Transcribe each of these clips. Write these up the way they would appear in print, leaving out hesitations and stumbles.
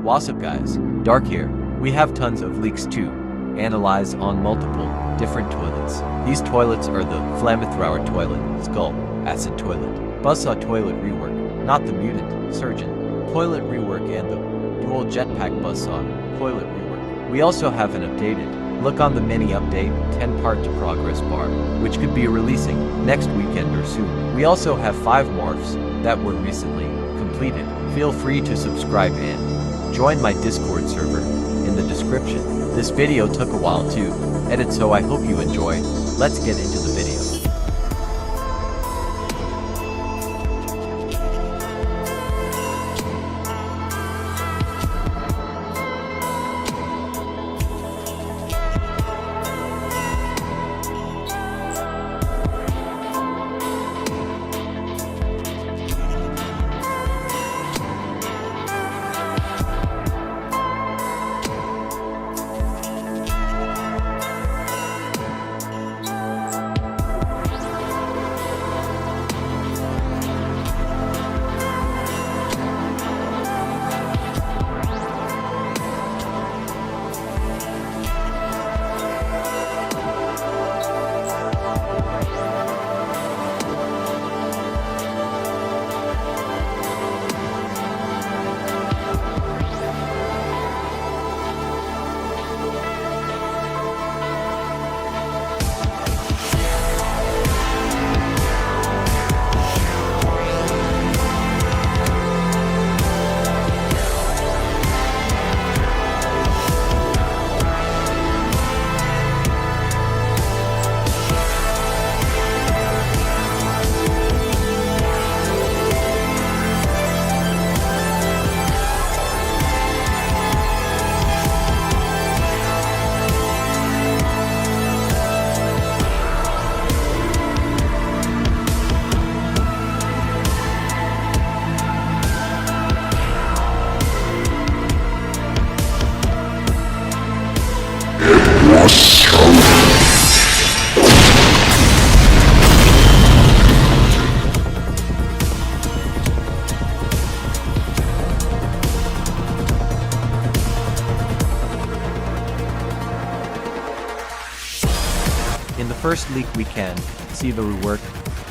What's up guys, Dark here. We have tons of leaks to analyze on multiple different toilets. These toilets are the Flamethrower toilet, Skull, Acid toilet, Buzzsaw toilet rework, not the mutant, Surgeon, toilet rework and the dual jetpack Buzzsaw toilet rework. We also have an updated look on the mini update 10-part progress bar, which could be releasing next weekend or soon. We also have 5 morphs that were recently completed. Feel free to subscribe and join my Discord server in the description. This video took a while to edit, so I hope you enjoy. Let's get into the video. In the first leak we can see the reworked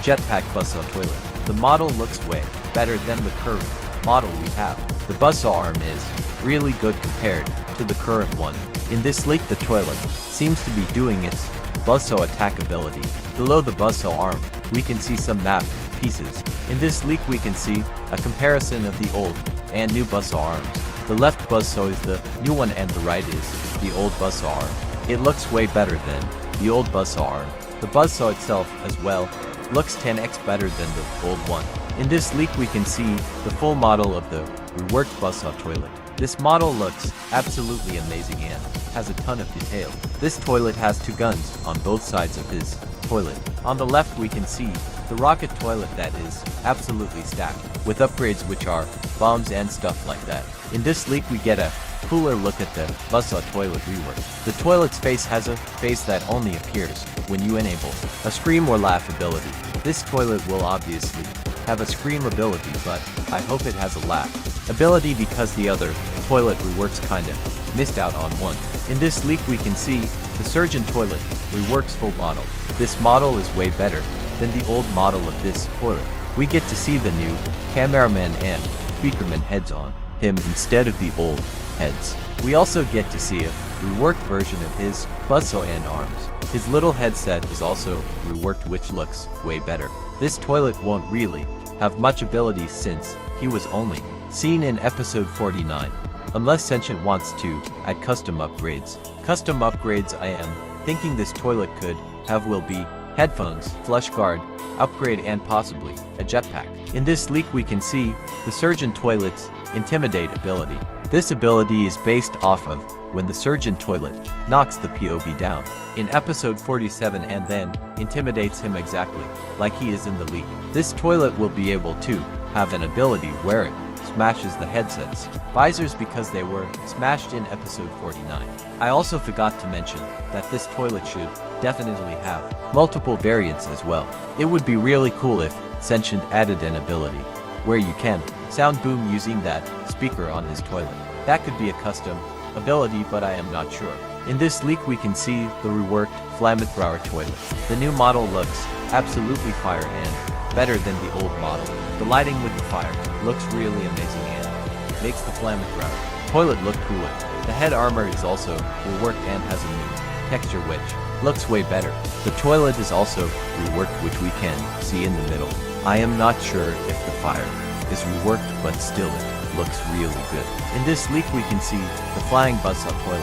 jetpack Buzzsaw toilet. The model looks way better than the current model we have. The Buzzsaw arm is really good compared to the current one. In this leak the toilet seems to be doing its Buzzsaw attack ability. Below the Buzzsaw arm, we can see some map pieces. In this leak we can see a comparison of the old and new Buzzsaw arms. The left Buzzsaw is the new one and the right is the old Buzzsaw arm. It looks way better than the old Buzzsaw arm. The Buzzsaw itself as well looks 10x better than the old one. In this leak we can see the full model of the reworked Buzzsaw toilet. This model looks absolutely amazing and has a ton of detail. This toilet has 2 guns on both sides of his toilet. On the left we can see the rocket toilet that is absolutely stacked with upgrades which are bombs and stuff like that. In this leak we get a cooler look at the Buzzsaw toilet rework. The toilet's face has a face that only appears when you enable a scream or laugh ability. This toilet will obviously have a scream ability, but I hope it has a laugh ability because the other toilet reworks kinda missed out on one. In this leak we can see the Surgeon toilet reworks full model. This model is way better than the old model of this toilet. We get to see the new cameraman and speakerman heads on him instead of the old heads. We also get to see a reworked version of his Buzzsaw and arms. His little headset is also reworked, which looks way better. This toilet won't really have much ability since he was only seen in episode 49, unless Sentient wants to add custom upgrades. Custom upgrades I am thinking this toilet could have will be headphones, flush guard, upgrade and possibly a jetpack. In this leak we can see the Surgeon toilet's Intimidate ability. This ability is based off of when the Surgeon toilet knocks the POV down in episode 47 and then intimidates him exactly like he is in the leak. This toilet will be able to have an ability where it smashes the headset's visors because they were smashed in episode 49. I also forgot to mention that this toilet should definitely have multiple variants as well. It would be really cool if Sentient added an ability where you can sound boom using that speaker on his toilet. That could be a custom ability, but I am not sure. In this leak we can see the reworked Flamethrower toilet. The new model looks absolutely fire and better than the old model. The lighting with the fire looks really amazing and makes the Flamethrower toilet look cooler. The head armor is also reworked and has a new texture which looks way better. The toilet is also reworked, which we can see in the middle. I am not sure if the fire is reworked, but still it looks really good. In this leak we can see the flying Buzzsaw toilet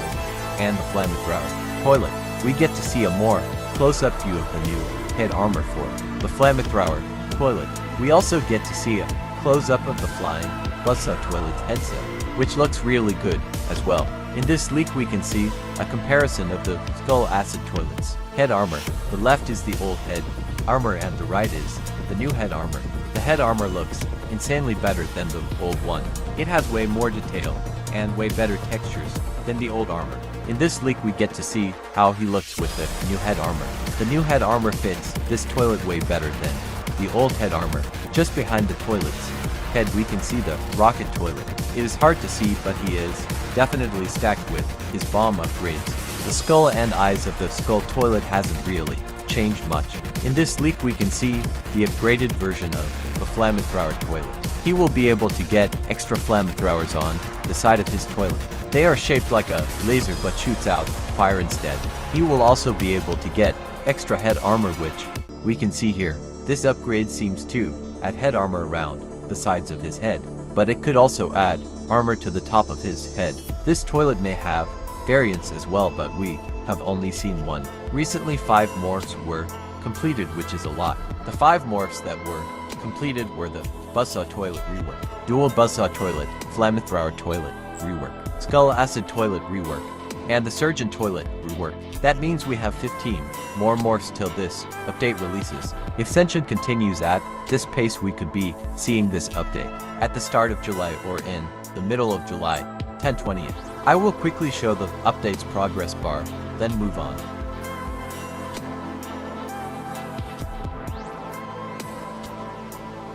and the Flamethrower toilet. We get to see a more close-up view of the new head armor for the Flamethrower toilet. We also get to see a close-up of the flying Buzzsaw toilet's headset, which looks really good as well. In this leak we can see a comparison of the Skull Acid toilet's head armor. The left is the old head armor and the right is the new head armor. The head armor looks insanely better than the old one. It has way more detail and way better textures than the old armor. In this leak we get to see how he looks with the new head armor. The new head armor fits this toilet way better than the old head armor. Just behind the toilet's head we can see the rocket toilet. It is hard to see, but he is definitely stacked with his bomb upgrades. The skull and eyes of the skull toilet hasn't really changed much. In this leak we can see the upgraded version of the Flamethrower toilet. He will be able to get extra flamethrowers on the side of his toilet. They are shaped like a laser but shoots out fire instead. He will also be able to get extra head armor, which we can see here. This upgrade seems to add head armor around the sides of his head, but it could also add armor to the top of his head. This toilet may have variants as well, but we have only seen one. Recently 5 morphs were completed, which is a lot. The 5 morphs that were completed were the Buzzsaw toilet rework, dual Buzzsaw toilet, Flamethrower toilet rework, Skull Acid toilet rework, and the Surgeon toilet rework. That means we have 15 more morphs till this update releases. If Sentient continues at this pace, we could be seeing this update at the start of July or in the middle of July 10/20th. I will quickly show the update's progress bar, then move on.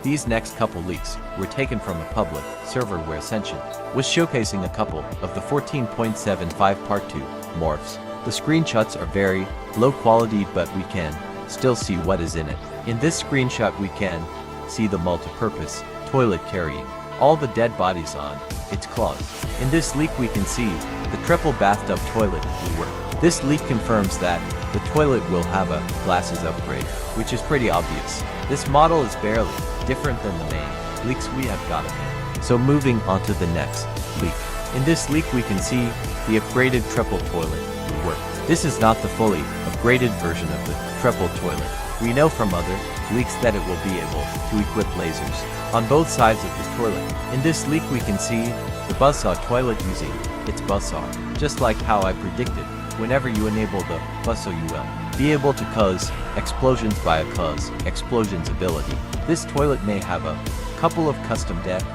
These next couple leaks were taken from a public server where Sentient was showcasing a couple of the 14.75 Part 2 morphs. The screenshots are very low quality, but we can still see what is in it. In this screenshot we can see the multi-purpose toilet carrying all the dead bodies on its claws. In this leak we can see the triple bathtub toilet rework. This leak confirms that the toilet will have a glasses upgrade, which is pretty obvious. This model is barely different than the main leaks we have gotten. So moving on to the next leak. In this leak we can see the upgraded triple toilet rework. This is not the fully upgraded version of the triple toilet. We know from other leaks that it will be able to equip lasers on both sides of the toilet. In this leak we can see the Buzzsaw toilet using its Buzzsaw. Just like how I predicted, whenever you enable the Buzzsaw you will be able to cause explosions via cause explosions ability. This toilet may have a couple of custom death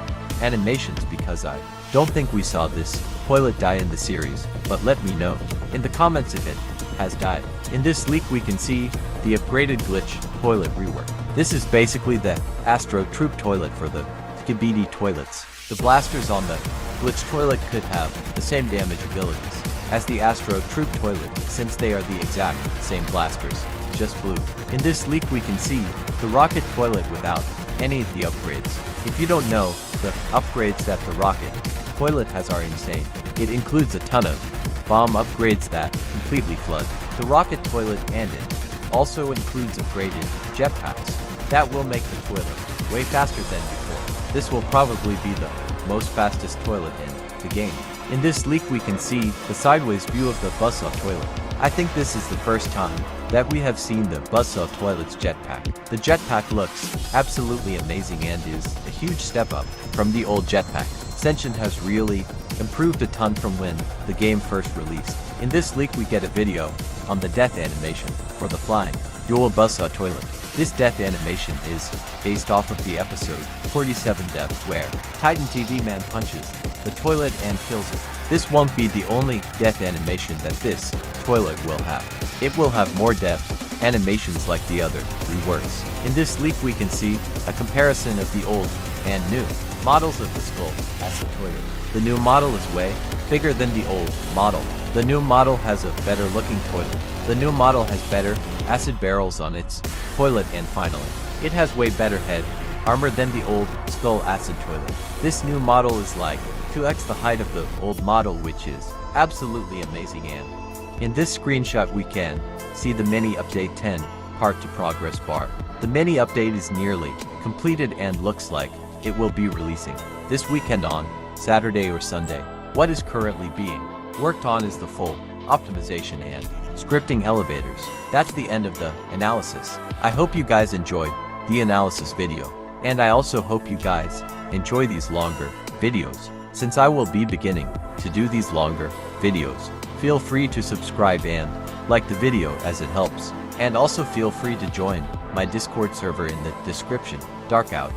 animations because I don't think we saw this toilet die in the series, but let me know in the comments if it has died. In this leak we can see the upgraded glitch toilet rework. This is basically the Astro Troop toilet for the Skibidi toilets. The blasters on the glitch toilet could have the same damage abilities as the Astro Troop toilet, since they are the exact same blasters, just blue. In this leak we can see the rocket toilet without any of the upgrades. If you don't know, the upgrades that the rocket toilet has are insane. It includes a ton of bomb upgrades that completely flood the rocket toilet, and it also includes upgraded jetpacks that will make the toilet way faster than before. This will probably be the most fastest toilet in the game. In this leak we can see the sideways view of the Buzzsaw toilet. I think this is the first time that we have seen the Buzzsaw toilet's jetpack. The jetpack looks absolutely amazing and is a huge step up from the old jetpack. Sentient has really improved a ton from when the game first released. In this leak we get a video on the death animation for the flying dual Buzzsaw toilet. This death animation is based off of the episode 47 death where Titan TV Man punches the toilet and kills it. This won't be the only death animation that this toilet will have. It will have more death animations like the other reworks. In this leak we can see a comparison of the old and new models of the Skull Acid toilet. The new model is way bigger than the old model. The new model has a better looking toilet. The new model has better acid barrels on its toilet, and finally, it has way better head armor than the old skull acid toilet. This new model is like 2x the height of the old model, which is absolutely amazing. And in this screenshot we can see the mini update 10 part to progress bar. The mini update is nearly completed and looks like it will be releasing this weekend on Saturday or Sunday. What is currently being worked on is the full optimization and scripting elevators. That's the end of the analysis. I hope you guys enjoyed the analysis video, and I also hope you guys enjoy these longer videos. Since I will be beginning to do these longer videos, feel free to subscribe and like the video as it helps, and also feel free to join my Discord server in the description. Dark out.